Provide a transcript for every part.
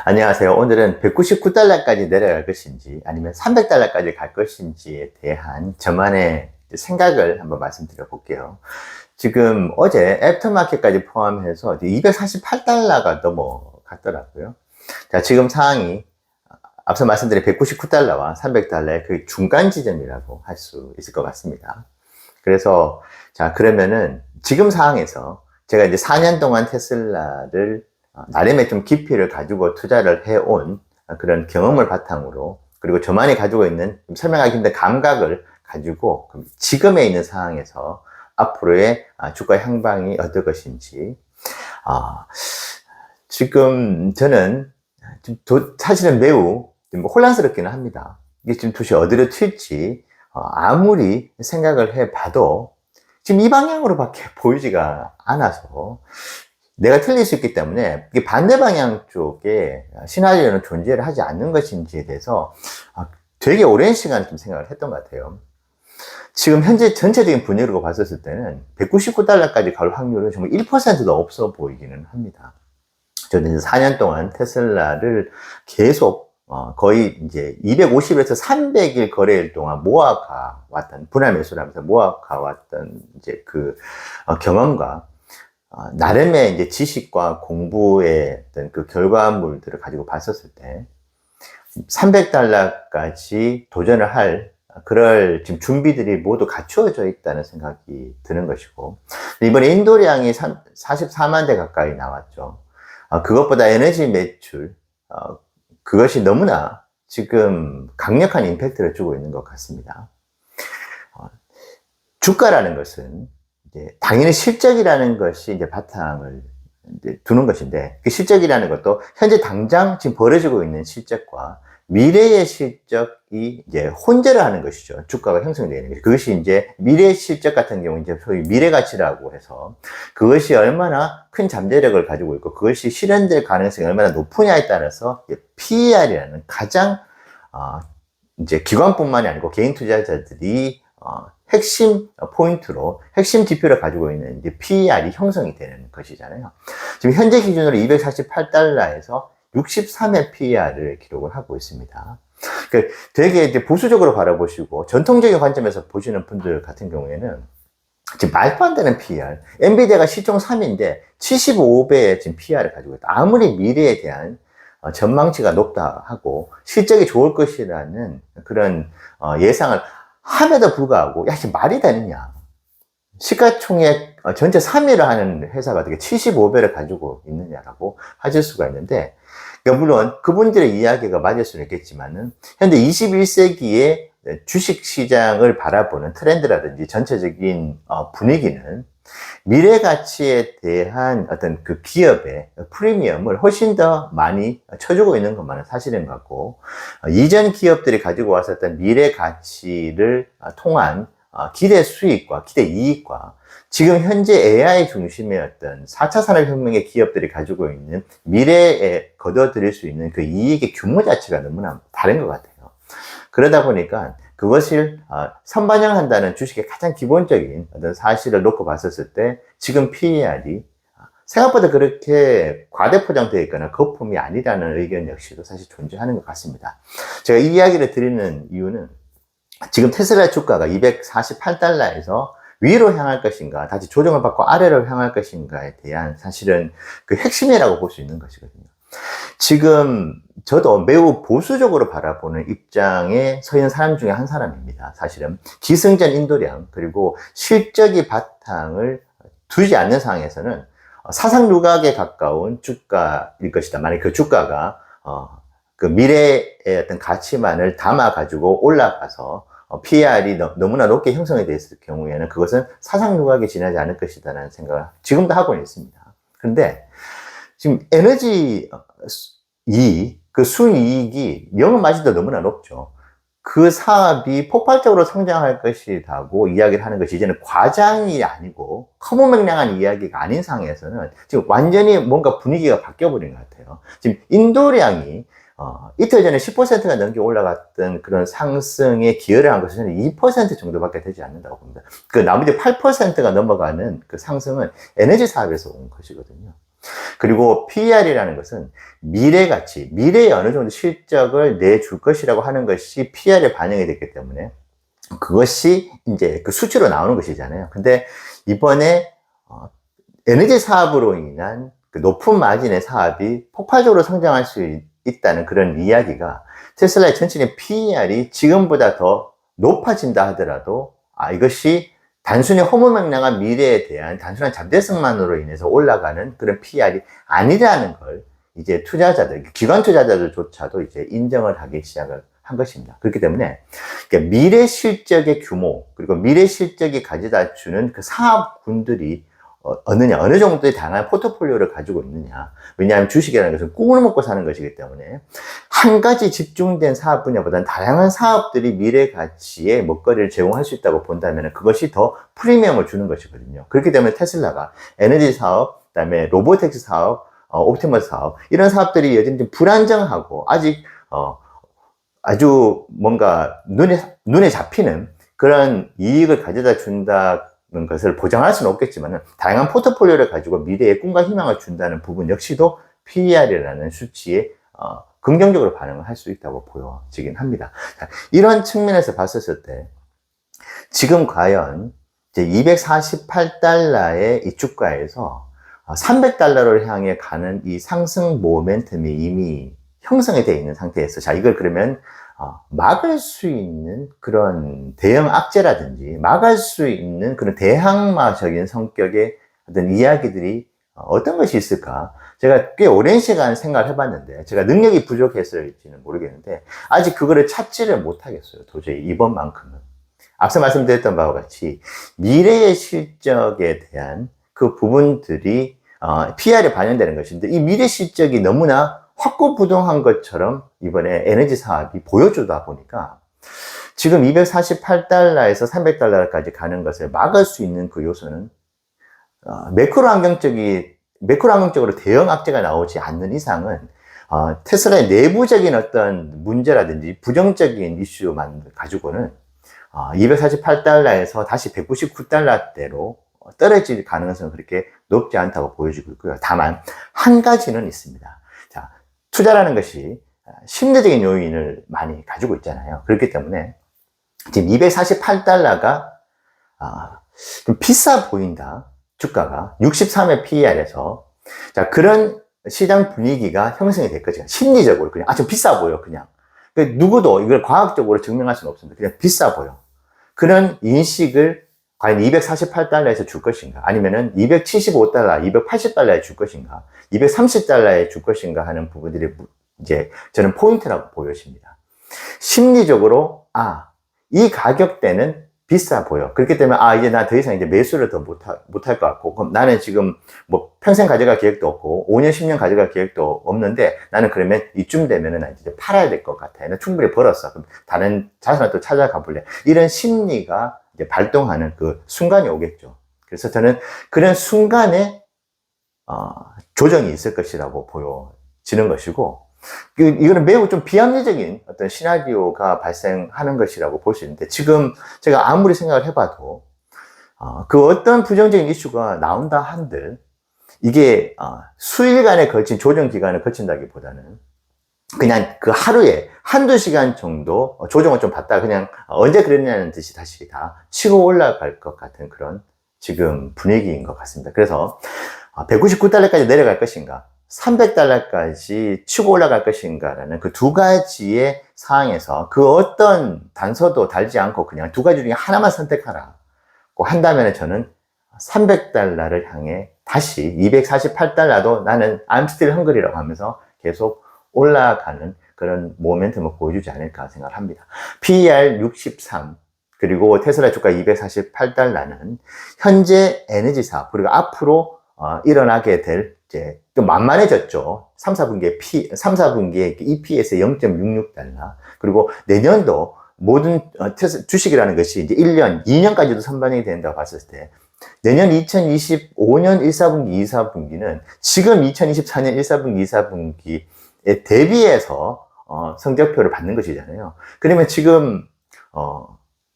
안녕하세요. 오늘은 199달러까지 내려갈 것인지 아니면 300달러까지 갈 것인지에 대한 저만의 생각을 한번 말씀드려 볼게요. 지금 어제 애프터마켓까지 포함해서 248달러가 넘어갔더라고요. 자, 지금 상황이 앞서 말씀드린 199달러와 300달러의 그 중간 지점이라고 할 수 있을 것 같습니다. 그래서 자, 그러면은 지금 상황에서 제가 이제 4년 동안 테슬라를 나름의 좀 깊이를 가지고 투자를 해온 그런 경험을 바탕으로, 그리고 저만이 가지고 있는 설명하기 힘든 감각을 가지고 지금에 있는 상황에서 앞으로의 주가 향방이 어떨 것인지, 지금 저는 사실은 매우 혼란스럽기는 합니다. 이게 지금 도대체 어디로 튈지 아무리 생각을 해봐도 지금 이 방향으로밖에 보이지가 않아서, 내가 틀릴 수 있기 때문에 이게 반대 방향 쪽에 시나리오는 존재를 하지 않는 것인지에 대해서 되게 오랜 시간 좀 생각을 했던 것 같아요. 지금 현재 전체적인 분위기로 봤었을 때는 199달러까지 갈 확률은 정말 1%도 없어 보이기는 합니다. 저는 이제 4년 동안 테슬라를 계속 거의 이제 250에서 300일 거래일 동안 모아가 왔던, 분할 매수를 하면서 모아가 왔던 이제 그 경험과 나름의 이제 지식과 공부의 어떤 그 결과물들을 가지고 봤었을 때 300달러까지 도전을 할 그럴 지금 준비들이 모두 갖추어져 있다는 생각이 드는 것이고, 이번에 인도량이 44만 대 가까이 나왔죠. 그것보다 에너지 매출, 그것이 너무나 지금 강력한 임팩트를 주고 있는 것 같습니다. 주가라는 것은 이제 당연히 실적이라는 것이 이제 바탕을 이제 두는 것인데, 그 실적이라는 것도 현재 당장 지금 벌어지고 있는 실적과 미래의 실적이 이제 혼재를 하는 것이죠. 주가가 형성되는 것이. 그것이 이제 미래의 실적 같은 경우 이제 소위 미래 가치라고 해서, 그것이 얼마나 큰 잠재력을 가지고 있고 그것이 실현될 가능성이 얼마나 높으냐에 따라서 PER이라는 가장 이제 기관뿐만이 아니고 개인 투자자들이 핵심 포인트로, 핵심 지표를 가지고 있는 이제 PER이 형성이 되는 것이잖아요. 지금 현재 기준으로 248달러에서 63의 PER을 기록을 하고 있습니다. 그러니까 되게 이제 보수적으로 바라보시고 전통적인 관점에서 보시는 분들 같은 경우에는 지금 말도 안 되는 PER, 엔비디아가 시총 3위인데 75배의 지금 PER을 가지고 있다. 아무리 미래에 대한 전망치가 높다 하고 실적이 좋을 것이라는 그런 예상을 함에도 불구하고, 야, 이게 말이 되느냐. 시가총액 전체 3위를 하는 회사가 어떻게 75배를 가지고 있느냐라고 하실 수가 있는데, 그러니까 물론 그분들의 이야기가 맞을 수는 있겠지만은, 현재 21세기의 주식 시장을 바라보는 트렌드라든지 전체적인 분위기는 미래 가치에 대한 어떤 그 기업의 프리미엄을 훨씬 더 많이 쳐주고 있는 것만은 사실인 것 같고, 이전 기업들이 가지고 왔었던 미래 가치를 통한 기대 수익과 기대 이익과 지금 현재 AI 중심의 어떤 4차 산업혁명의 기업들이 가지고 있는 미래에 거둬들일 수 있는 그 이익의 규모 자체가 너무나 다른 것 같아요. 그러다 보니까 그것을 선반영한다는 주식의 가장 기본적인 어떤 사실을 놓고 봤었을 때 지금 PER이 생각보다 그렇게 과대포장되어 있거나 거품이 아니라는 의견 역시도 사실 존재하는 것 같습니다. 제가 이 이야기를 드리는 이유는 지금 테슬라 주가가 248달러에서 위로 향할 것인가, 다시 조정을 받고 아래로 향할 것인가에 대한 사실은 그 핵심이라고 볼 수 있는 것이거든요. 지금 저도 매우 보수적으로 바라보는 입장에 서 있는 사람 중에 한 사람입니다. 사실은 기승전 인도량, 그리고 실적이 바탕을 두지 않는 상황에서는 사상 누각에 가까운 주가일 것이다. 만약 그 주가가 그 미래의 어떤 가치만을 담아 가지고 올라가서 PER이 너무나 높게 형성이 됐을 경우에는 그것은 사상 누각에 지나지 않을 것이다라는 생각을 지금도 하고 있습니다. 그런데 지금 에너지 그 순이익이 영업마진도 너무나 높죠. 그 사업이 폭발적으로 성장할 것이라고 이야기를 하는 것이 이제는 과장이 아니고 커무맹랑한 이야기가 아닌 상황에서는 지금 완전히 뭔가 분위기가 바뀌어버린 것 같아요. 지금 인도량이 이틀 전에 10%가 넘게 올라갔던 그런 상승에 기여를 한 것은 2% 정도밖에 되지 않는다고 봅니다. 그 나머지 8%가 넘어가는 그 상승은 에너지 사업에서 온 것이거든요. 그리고 PER이라는 것은 미래 가치, 미래에 어느 정도 실적을 내줄 것이라고 하는 것이 PER에 반영이 됐기 때문에 그것이 이제 그 수치로 나오는 것이잖아요. 근데 이번에 에너지 사업으로 인한 그 높은 마진의 사업이 폭발적으로 성장할 수 있다는 그런 이야기가 테슬라의 전체적인 PER이 지금보다 더 높아진다 하더라도 이것이 단순히 허무맹랑한 미래에 대한 단순한 잠재성만으로 인해서 올라가는 그런 PER이 아니라는 걸 이제 투자자들, 기관 투자자들조차도 이제 인정을 하기 시작을 한 것입니다. 그렇기 때문에 미래 실적의 규모, 그리고 미래 실적이 가져다 주는 그 사업군들이 어느 정도의 다양한 포트폴리오를 가지고 있느냐. 왜냐하면 주식이라는 것은 꿈을 먹고 사는 것이기 때문에 한 가지 집중된 사업 분야보다는 다양한 사업들이 미래 가치의 먹거리를 제공할 수 있다고 본다면 그것이 더 프리미엄을 주는 것이거든요. 그렇기 때문에 테슬라가 에너지 사업, 그다음에 로보택시 사업, 옵티머스 사업, 이런 사업들이 여전히 좀 불안정하고 아직 아주 뭔가 눈에 잡히는 그런 이익을 가져다 준다는 것을 보장할 수는 없겠지만 다양한 포트폴리오를 가지고 미래의 꿈과 희망을 준다는 부분 역시도 PER이라는 수치에 긍정적으로 반응을 할 수 있다고 보여지긴 합니다. 이런 측면에서 봤었을 때 지금 과연 이제 248달러의 이 주가에서 300달러를 향해 가는 이 상승 모멘텀이 이미 형성이 되어 있는 상태에서 자 이걸 그러면 막을 수 있는 그런 대형 악재라든지 막을 수 있는 그런 대항마적인 성격의 어떤 이야기들이 어떤 것이 있을까? 제가 꽤 오랜 시간 생각을 해봤는데 제가 능력이 부족했을지는 모르겠는데 아직 그거를 찾지를 못하겠어요. 도저히 이번만큼은. 앞서 말씀드렸던 바와 같이 미래의 실적에 대한 그 부분들이 PR에 반영되는 것인데 이 미래 실적이 너무나 확고부동한 것처럼 이번에 에너지 사업이 보여주다 보니까 지금 248달러에서 300달러까지 가는 것을 막을 수 있는 그 요소는 매크로 환경적으로 대형 악재가 나오지 않는 이상은 테슬라의 내부적인 어떤 문제라든지 부정적인 이슈만 가지고는 248달러에서 다시 199달러대로 떨어질 가능성은 그렇게 높지 않다고 보여지고 있고요. 다만 한 가지는 있습니다. 자, 투자라는 것이 심리적인 요인을 많이 가지고 있잖아요. 그렇기 때문에 지금 248달러가 좀 비싸 보인다. 주가가 63의 PER에서 자 그런 시장 분위기가 형성이 될 거죠. 심리적으로 그냥 좀 비싸 보여 그냥. 누구도 이걸 과학적으로 증명할 수는 없습니다. 그냥 비싸 보여. 그런 인식을 과연 248달러에서 줄 것인가? 아니면은 275달러, 280달러에 줄 것인가? 230달러에 줄 것인가 하는 부분들이 이제 저는 포인트라고 보여집니다. 심리적으로, 이 가격대는 비싸 보여. 그렇기 때문에, 이제 나 더 이상 이제 매수를 더 못할 것 같고, 그럼 나는 지금 뭐 평생 가져갈 계획도 없고, 5년, 10년 가져갈 계획도 없는데, 나는 그러면 이쯤 되면은 나 이제 팔아야 될 것 같아. 나 충분히 벌었어. 그럼 다른 자산을 또 찾아가 볼래. 이런 심리가 이제 발동하는 그 순간이 오겠죠. 그래서 저는 그런 순간에, 조정이 있을 것이라고 보여지는 것이고, 이거는 매우 좀 비합리적인 어떤 시나리오가 발생하는 것이라고 볼 수 있는데, 지금 제가 아무리 생각을 해봐도, 그 어떤 부정적인 이슈가 나온다 한들, 이게, 수일간에 걸친 조정 기간을 거친다기보다는, 그냥 그 하루에 한두 시간 정도 조정을 좀 받다가 그냥 언제 그랬냐는 듯이 다시 다 치고 올라갈 것 같은 그런 지금 분위기인 것 같습니다. 그래서 199달러까지 내려갈 것인가, 300달러까지 치고 올라갈 것인가라는 그 두 가지의 상황에서 그 어떤 단서도 달지 않고 그냥 두 가지 중에 하나만 선택하라고 한다면 저는 300달러를 향해 다시 248달러도 나는 I'm still hungry라고 하면서 계속 올라가는 그런 모멘텀을 보여주지 않을까 생각을 합니다. PER 63 그리고 테슬라 주가 248달러는 현재 에너지 사업 그리고 앞으로 일어나게 될 이제 좀 만만해졌죠. 3, 4분기에 EPS 0.66달러. 그리고 내년도 모든 주식이라는 것이 이제 1년, 2년까지도 선반영이 된다고 봤을 때 내년 2025년 1사분기, 2사분기는 지금 2024년 1사분기, 2사분기에 대비해서 성적표를 받는 것이잖아요. 그러면 지금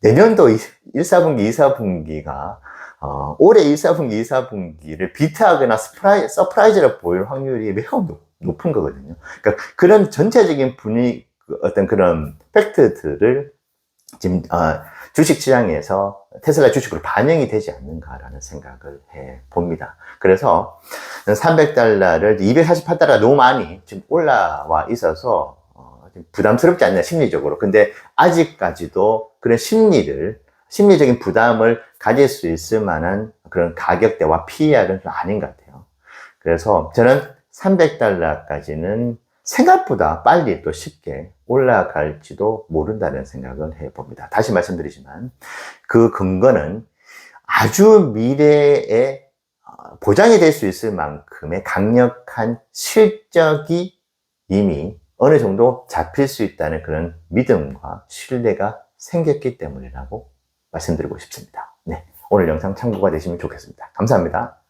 내년도 1사분기, 2사분기가 올해 1, 4분기, 2, 4분기를 비트하거나 서프라이즈로 보일 확률이 매우 높은 거거든요. 그러니까 그런 전체적인 분위기, 어떤 그런 팩트들을 지금, 주식 시장에서 테슬라 주식으로 반영이 되지 않는가라는 생각을 해 봅니다. 그래서 300달러를 248달러 너무 많이 지금 올라와 있어서 부담스럽지 않냐, 심리적으로. 근데 아직까지도 그런 심리적인 부담을 가질 수 있을 만한 그런 가격대와 PER은 좀 아닌 것 같아요. 그래서 저는 300달러까지는 생각보다 빨리 또 쉽게 올라갈지도 모른다는 생각을 해봅니다. 다시 말씀드리지만 그 근거는 아주 미래에 보장이 될 수 있을 만큼의 강력한 실적이 이미 어느 정도 잡힐 수 있다는 그런 믿음과 신뢰가 생겼기 때문이라고 말씀드리고 싶습니다. 네, 오늘 영상 참고가 되시면 좋겠습니다. 감사합니다.